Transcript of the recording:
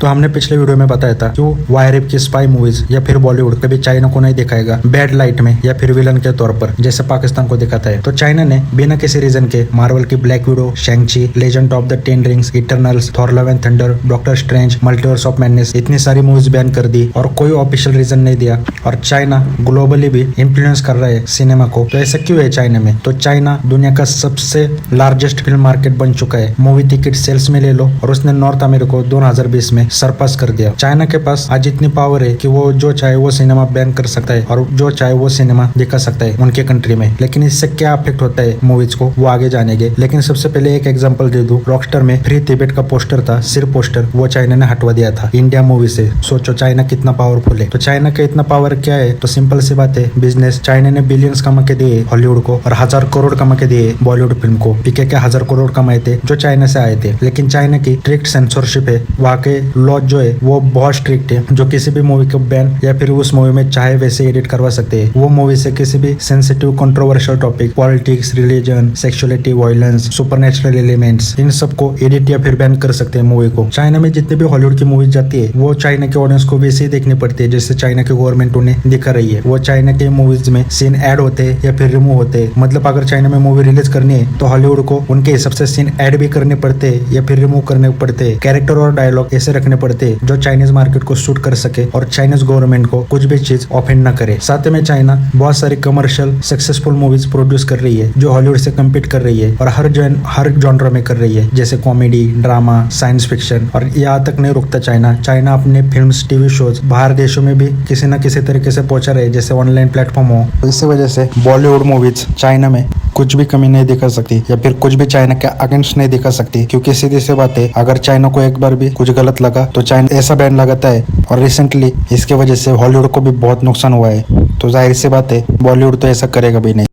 तो हमने पिछले वीडियो में बताया था कि वो वायरअप की स्पाई मूवीज या फिर बॉलीवुड कभी चाइना को नहीं दिखाएगा बैड लाइट में या फिर विलन के तौर पर जैसे पाकिस्तान को दिखाता है। तो चाइना ने बिना किसी रीजन के मार्वल की Black Widow, Shang Chi, Legend of the Ten Rings, Eternals, Thor Love and Thunder, Doctor Strange, Multiverse of Madness इतनी सारी मूवीज बैन कर दी और कोई ऑफिशियल रीजन नहीं दिया। और चाइना ग्लोबली भी इन्फ्लुएंस कर रहा है सिनेमा को। तो ऐसा क्यों है चाइना में? तो चाइना दुनिया का सबसे लार्जेस्ट फिल्म मार्केट बन चुका है। मूवी टिकट सेल्स में ले लो, और उसने नॉर्थ अमेरिका को 2020 में सरपास कर दिया। चाइना के पास आज इतनी पावर है कि वो जो चाहे वो सिनेमा बैन कर सकता है और जो चाहे वो सिनेमा दिखा सकता है उनके कंट्री में। लेकिन इससे क्या अफेक्ट होता है मूवीज को, वो आगे जानेंगे। लेकिन सबसे पहले एक एग्जांपल दे दूं, रॉकस्टार में फ्री तिब्बत का पोस्टर था, सिर्फ पोस्टर, वो चाइना ने हटवा दिया था इंडिया मूवी से। सोचो चाइना कितना पावरफुल है। तो चाइना का इतना पावर क्या है? तो सिंपल सी बात है, बिजनेस। चाइना ने बिलियंस कमा के दिए हॉलीवुड को और 1000 करोड़ कमा के दिए बॉलीवुड फिल्म को। पीके के 1000 करोड़ कमाए थे जो चाइना से आए थे। लेकिन चाइना की स्ट्रिक्ट सेंसरशिप है, वहाँ के लॉ जो है वो बहुत स्ट्रिक्ट है, जो किसी भी मूवी को बैन या फिर उस मूवी में चाहे वैसे एडिट करवा सकते हैं। वो मूवी से किसी भी sensitive controversial topic, politics, religion, sexuality, violence, supernatural elements, इन सबको एडिट या फिर बैन कर सकते हैं मूवी को। चाइना में जितने भी हॉलीवुड की मूवीज जाती है वो चाइना के ऑडियंस को वैसे ही देखनी पड़ती है जैसे चाइना की गवर्नमेंट उन्हें दिखा रही है। वो चाइना के मूवीज में सीन ऐड होते हैं या फिर रिमूव होते हैं। मतलब अगर चाइना में मूवी रिलीज करनी है तो हॉलीवुड को उनके हिसाब से सीन ऐड भी करने पड़ते हैं या फिर रिमूव करने पड़ते हैं। कैरेक्टर और डायलॉग ऐसे रखने पड़ते हैं जो चाइनीज मार्केट को सूट कर सके और चाइनीज गवर्नमेंट को कुछ भी चीज ऑफेंड न करे। साथ में चाइना बहुत सारी कमर्शियल सक्सेसफुल मूवीज प्रोड्यूस कर रही है जो हॉलीवुड से कम्पीट कर रही है और हर जॉनर में कर रही है, जैसे कॉमेडी, ड्रामा, साइंस फिक्शन। और यहाँ तक नहीं रुकता चाइना अपने फिल्म्स, टीवी शोज बाहर देशों में भी किसी न किसी तरीके से पहुंचा रहे, जैसे ऑनलाइन प्लेटफॉर्म हो। तो इसी वजह से बॉलीवुड मूवीज चाइना में कुछ भी कमी नहीं दिखा सकती या फिर कुछ भी चाइना के अगेंस्ट नहीं दिखा सकती, क्योंकि सीधी सी बात है, अगर चाइना को एक बार भी कुछ गलत लगा तो चाइना ऐसा बैन लगाता है। और रिसेंटली इसके वजह से हॉलीवुड को भी बहुत नुकसान हुआ है। तो जाहिर सी बात है बॉलीवुड तो ऐसा करेगा भी नहीं।